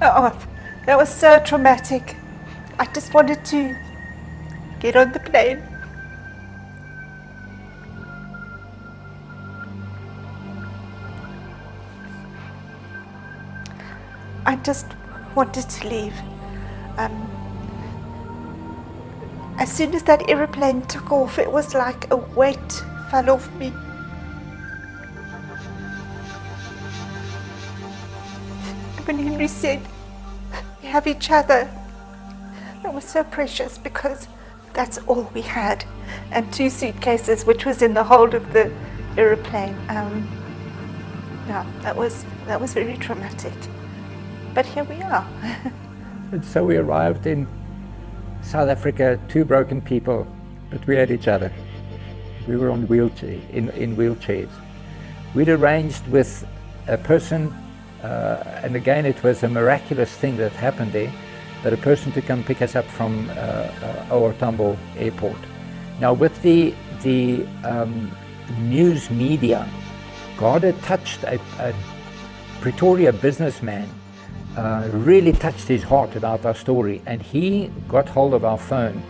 Oh, that was so traumatic. I just wanted to get on the plane. I just wanted to leave. Um, as soon as that aeroplane took off, it was like a weight fell off me. When Henry said, "We have each other," that was so precious because that's all we had. And 2 suitcases, which was in the hold of the aeroplane. Yeah, that was very traumatic. But here we are. And so we arrived in South Africa, 2 broken people, but we had each other. We were on in wheelchairs. We'd arranged with a person, and again it was a miraculous thing that happened there, but a person to come pick us up from OR Tambo airport. Now with the news media, God had touched a Pretoria businessman, really touched his heart about our story, and he got hold of our phone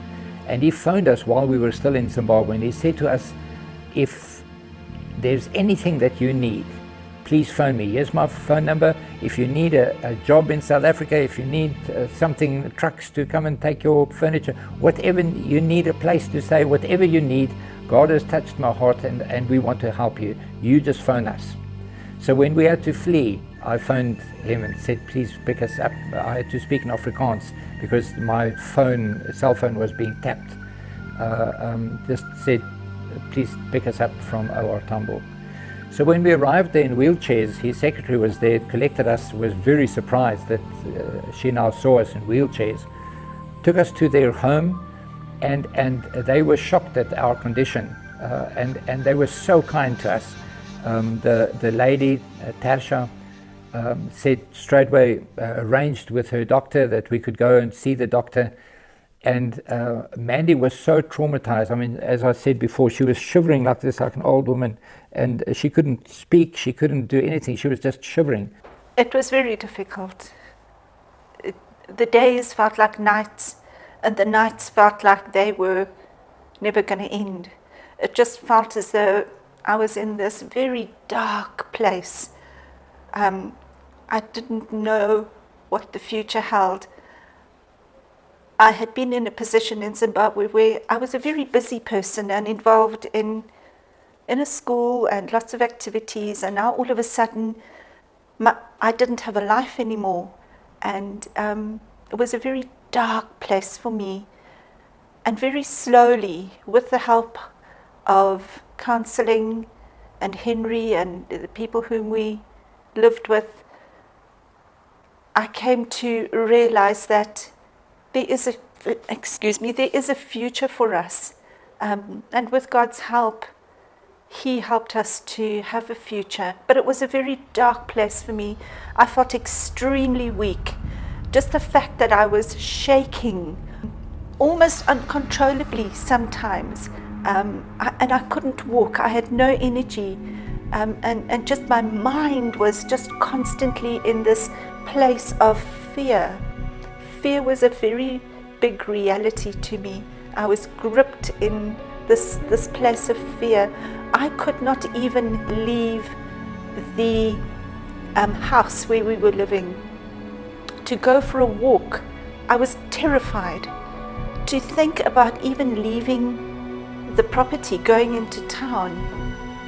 and he phoned us while we were still in Zimbabwe, and he said to us, "If there's anything that you need, please phone me. Here's my phone number. If you need a job in South Africa, if you need something, trucks to come and take your furniture, whatever you need, a place to stay, whatever you need, God has touched my heart and we want to help you. You just phone us." So when we had to flee, I phoned him and said, "Please pick us up." I had to speak in Afrikaans because my cell phone was being tapped. Just said, "Please pick us up from OR Tambo." So when we arrived there in wheelchairs, his secretary was there, collected us, was very surprised that she now saw us in wheelchairs, took us to their home, and they were shocked at our condition, and they were so kind to us. The lady, Tasha, said straight away, arranged with her doctor that we could go and see the doctor. And Mandy was so traumatized. I mean, as I said before, she was shivering like this, like an old woman, and she couldn't speak, she couldn't do anything, she was just shivering. It was very difficult. The days felt like nights, and the nights felt like they were never going to end. It just felt as though I was in this very dark place. I didn't know what the future held. I had been in a position in Zimbabwe where I was a very busy person and involved in a school and lots of activities, and now all of a sudden I didn't have a life anymore, and it was a very dark place for me. And very slowly, with the help of counseling and Henry and the people whom we lived with, I came to realize that there is a future for us, and with God's help, He helped us to have a future. But it was a very dark place for me. I felt extremely weak. Just the fact that I was shaking almost uncontrollably sometimes, and I couldn't walk. I had no energy, and just my mind was just constantly in this place of fear. Fear was a very big reality to me. I was gripped in this place of fear. I could not even leave the house where we were living to go for a walk. I was terrified to think about even leaving the property, going into town.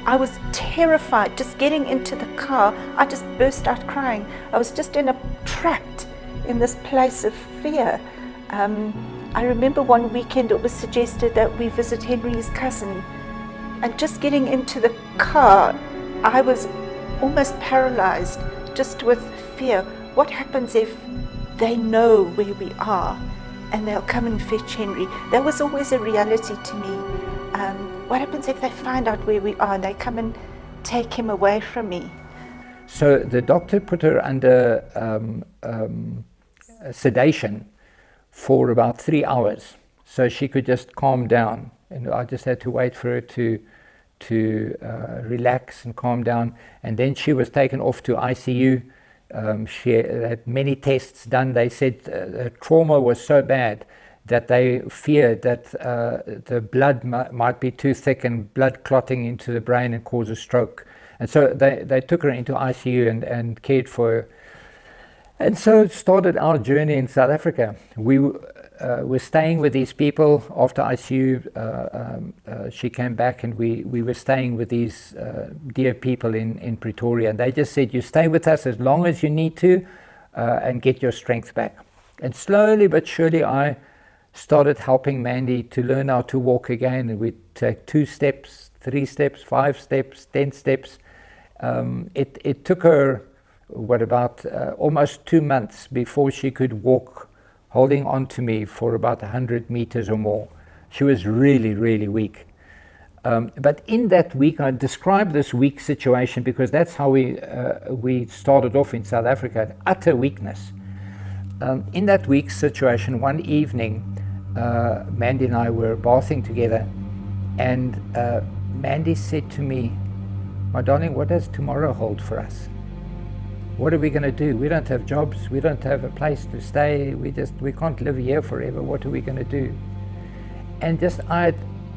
I was terrified. Just getting into the car, I just burst out crying. I was just trapped in this place of fear. I remember one weekend it was suggested that we visit Henry's cousin, and just getting into the car, I was almost paralyzed just with fear. What happens if they know where we are and they'll come and fetch Henry? That was always a reality to me. What happens if they find out where we are and they come and take him away from me? So the doctor put her under sedation for about 3 hours, so she could just calm down. And I just had to wait for her to relax and calm down. And then she was taken off to ICU She had many tests done. They said the trauma was so bad that they feared that the blood might be too thick and blood clotting into the brain and cause a stroke. And so they took her into ICU and cared for her. And so started our journey in South Africa. We were staying with these people after ICU. She came back and we were staying with these dear people in Pretoria. And they just said, you stay with us as long as you need to and get your strength back. And slowly but surely I started helping Mandy to learn how to walk again. And we'd take 2 steps, 3 steps, 5 steps, 10 steps. It took her about almost 2 months before she could walk holding on to me for about 100 meters or more. She was really, really weak. But in that week, I describe this weak situation because that's how we started off in South Africa, utter weakness. In that weak situation, one evening, Mandy and I were bathing together, and Mandy said to me, my darling, what does tomorrow hold for us? What are we going to do? We don't have jobs. We don't have a place to stay. We can't live here forever. What are we going to do? And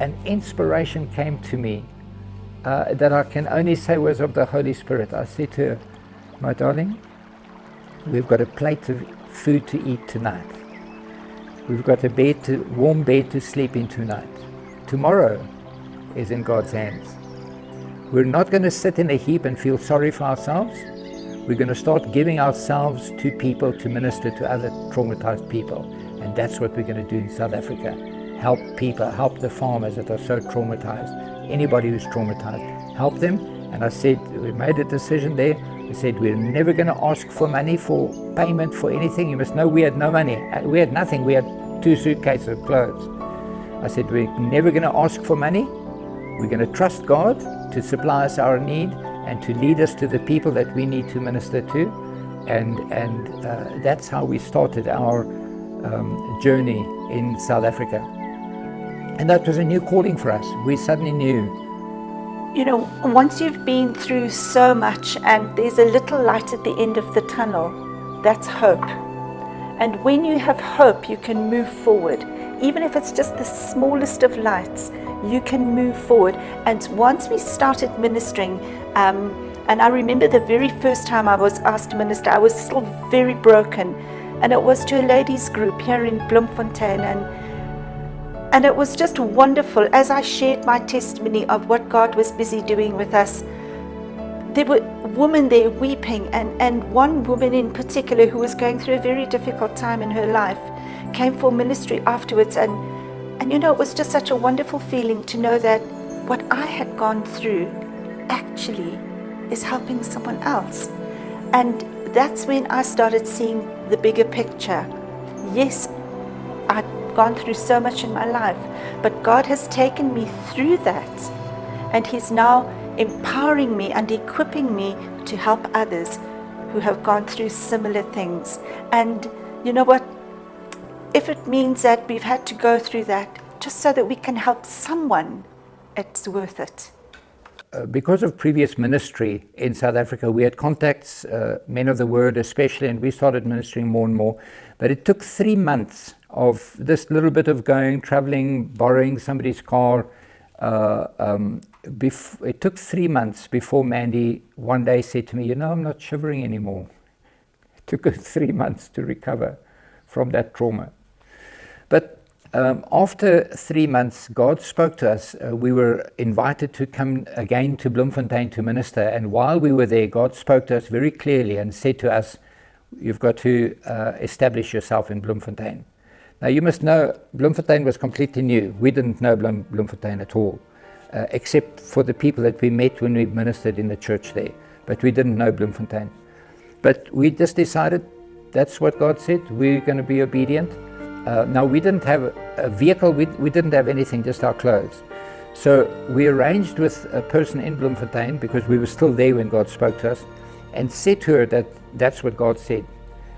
an inspiration came to me that I can only say was of the Holy Spirit. I said to her, my darling, we've got a plate of food to eat tonight. We've got a warm bed to sleep in tonight. Tomorrow is in God's hands. We're not going to sit in a heap and feel sorry for ourselves. We're going to start giving ourselves to people to minister to other traumatized people. And that's what we're going to do in South Africa. Help people, help the farmers that are so traumatized. Anybody who's traumatized, help them. And I said, we made a decision there. We said, we're never going to ask for money for payment for anything. You must know we had no money. We had nothing. We had 2 suitcases of clothes. I said, we're never going to ask for money. We're going to trust God to supply us our need and to lead us to the people that we need to minister to. And that's how we started our journey in South Africa. And that was a new calling for us. We suddenly knew. You know, once you've been through so much and there's a little light at the end of the tunnel, that's hope. And when you have hope, you can move forward. Even if it's just the smallest of lights, you can move forward. And once we started ministering, and I remember the very first time I was asked to minister, I was still very broken. And it was to a ladies group here in Bloemfontein. And it was just wonderful. As I shared my testimony of what God was busy doing with us, there were women there weeping. And one woman in particular who was going through a very difficult time in her life came for ministry afterwards. And you know, it was just such a wonderful feeling to know that what I had gone through actually is helping someone else. And that's when I started seeing the bigger picture. Yes, I'd gone through so much in my life, but God has taken me through that, and He's now empowering me and equipping me to help others who have gone through similar things. And you know what? If it means that we've had to go through that just so that we can help someone, it's worth it. Because of previous ministry in South Africa, we had contacts, men of the word especially, and we started ministering more and more. But it took 3 months of this little bit of going, traveling, borrowing somebody's car. It took 3 months before Mandy one day said to me, you know, I'm not shivering anymore. It took her 3 months to recover from that trauma. But after 3 months, God spoke to us. We were invited to come again to Bloemfontein to minister. And while we were there, God spoke to us very clearly and said to us, you've got to establish yourself in Bloemfontein. Now, you must know, Bloemfontein was completely new. We didn't know Bloemfontein at all, except for the people that we met when we ministered in the church there. But we didn't know Bloemfontein. But we just decided that's what God said. We're going to be obedient. Now, we didn't have a vehicle. We didn't have anything, just our clothes. So we arranged with a person in Bloemfontein, because we were still there when God spoke to us, and said to her that that's what God said.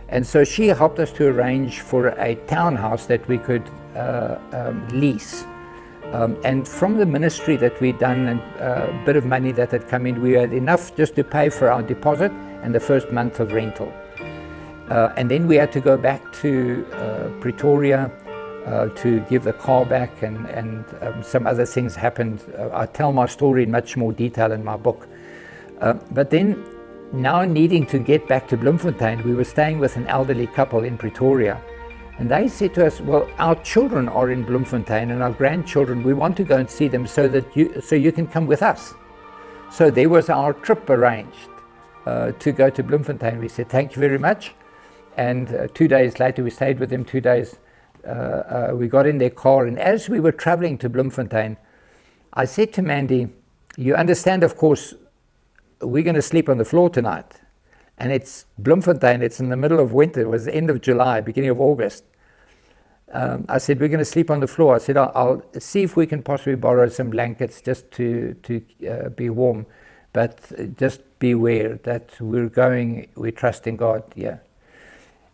And so she helped us to arrange for a townhouse that we could lease. And from the ministry that we'd done and a bit of money that had come in, we had enough just to pay for our deposit and the first month of rental. And then we had to go back to Pretoria to give the car back, and some other things happened. I tell my story in much more detail in my book. But then, now needing to get back to Bloemfontein, we were staying with an elderly couple in Pretoria. And they said to us, well, our children are in Bloemfontein and our grandchildren, we want to go and see them so you can come with us. So there was our trip arranged to go to Bloemfontein. We said, thank you very much. And 2 days later, we stayed with them 2 days. We got in their car, and as we were traveling to Bloemfontein, I said to Mandy, you understand, of course, we're going to sleep on the floor tonight. And it's Bloemfontein, it's in the middle of winter, it was the end of July, beginning of August. I said, we're going to sleep on the floor. I said, I'll see if we can possibly borrow some blankets just to be warm. But just beware that we trust in God, yeah.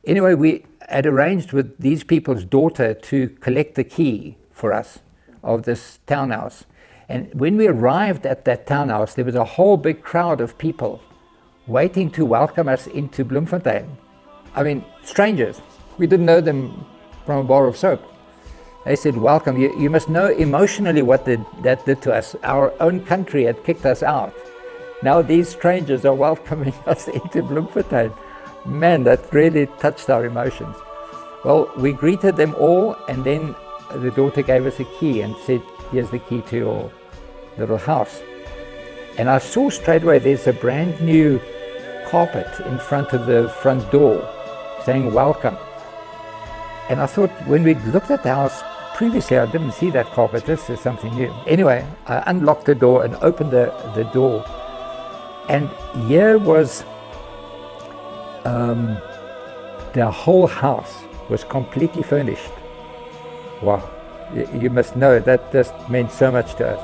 Anyway, we had arranged with these people's daughter to collect the key for us of this townhouse. And when we arrived at that townhouse, there was a whole big crowd of people waiting to welcome us into Bloemfontein. I mean, strangers. We didn't know them from a bar of soap. They said, welcome. You must know emotionally what that did to us. Our own country had kicked us out. Now these strangers are welcoming us into Bloemfontein. Man, that really touched our emotions. Well, we greeted them all, and then the daughter gave us a key and said, here's the key to your little house. And I saw straight away there's a brand new carpet in front of the front door saying welcome. And I thought, when we looked at the house previously, I didn't see that carpet. This is something new. Anyway, I unlocked the door and opened the door. And here was the whole house was completely furnished. Wow, you must know that just meant so much to us.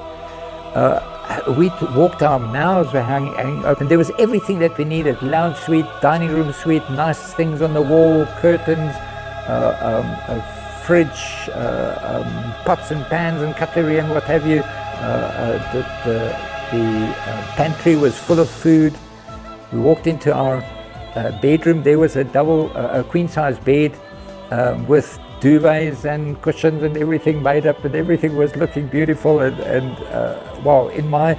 We walked, our mouths were hanging open. There was everything that we needed: lounge suite, dining room suite, nice things on the wall, curtains, a fridge, pots and pans and cutlery and what have you. The pantry was full of food. We walked into our bedroom. There was a queen-size bed with duvets and cushions and everything made up, and everything was looking beautiful. And wow, in my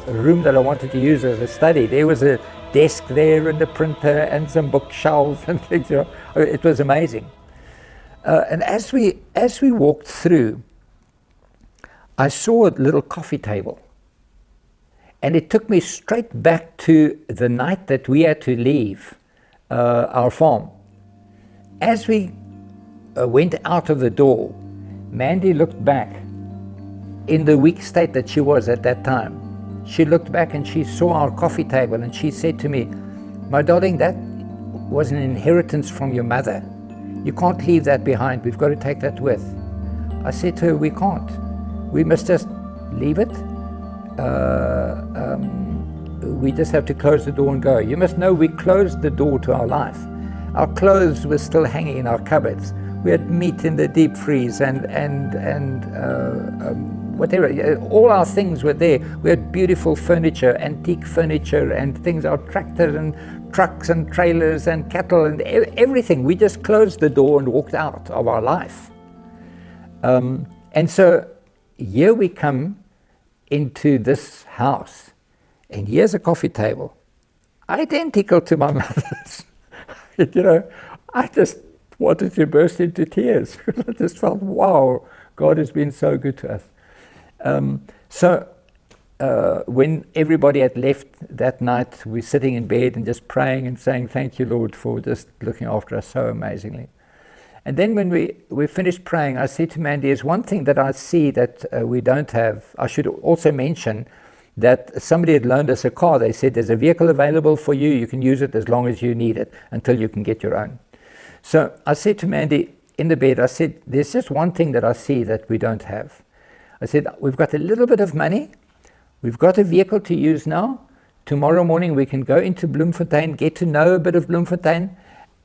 room that I wanted to use as a study, there was a desk there and a printer and some bookshelves and things. You know, it was amazing. And as we walked through, I saw a little coffee table. And it took me straight back to the night that we had to leave our farm. As we went out of the door, Mandy looked back in the weak state that she was at that time. She looked back and she saw our coffee table, and she said to me, my darling, that was an inheritance from your mother. You can't leave that behind. We've got to take that with. I said to her, we can't. We must just leave it. We just have to close the door and go. You must know we closed the door to our life. Our clothes were still hanging in our cupboards. We had meat in the deep freeze and whatever. All our things were there. We had beautiful furniture, antique furniture and things, our tractors and trucks and trailers and cattle and everything. We just closed the door and walked out of our life. And so here we come into this house, and here's a coffee table, identical to my mother's. You know, I just wanted to burst into tears. I just felt, wow, God has been so good to us. So when everybody had left that night, we were sitting in bed and just praying and saying, thank you, Lord, for just looking after us so amazingly. And then when we finished praying, I said to Mandy, there's one thing that I see that we don't have. I should also mention that somebody had loaned us a car. They said, there's a vehicle available for you. You can use it as long as you need it until you can get your own. So I said to Mandy in the bed, I said, there's just one thing that I see that we don't have. I said, we've got a little bit of money. We've got a vehicle to use now. Tomorrow morning we can go into Bloemfontein, get to know a bit of Bloemfontein,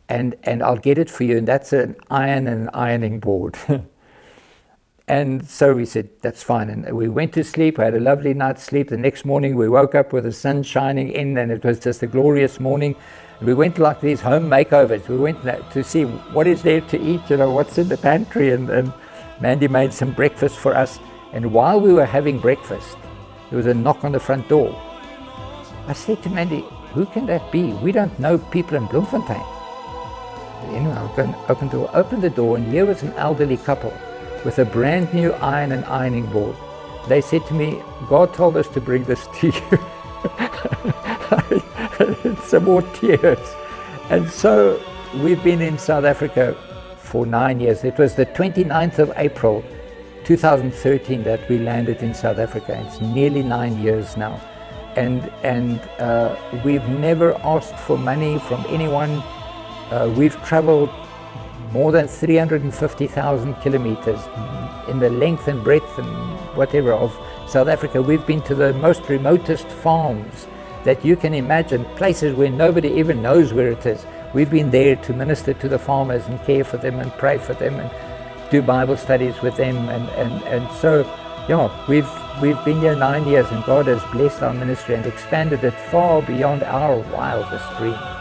and I'll get it for you. And that's an iron and an ironing board. And so we said, that's fine. And we went to sleep. I had a lovely night's sleep. The next morning we woke up with the sun shining in, and it was just a glorious morning. We went like these home makeovers. We went to see what is there to eat, what's in the pantry. And Mandy made some breakfast for us. And while we were having breakfast, there was a knock on the front door. I said to Mandy, who can that be? We don't know people in Bloemfontein. Anyway, I opened the door, and here was an elderly couple with a brand new iron and ironing board. They said to me, God told us to bring this to you. Some more tears. And so we've been in South Africa for 9 years. It was the 29th of April 2013 that we landed in South Africa. It's nearly 9 years now. And we've never asked for money from anyone. We've traveled more than 350,000 kilometers in the length and breadth and whatever of South Africa. We've been to the most remotest farms that you can imagine, places where nobody even knows where it is. We've been there to minister to the farmers and care for them and pray for them and do Bible studies with them. And so, we've been here 9 years, and God has blessed our ministry and expanded it far beyond our wildest dreams.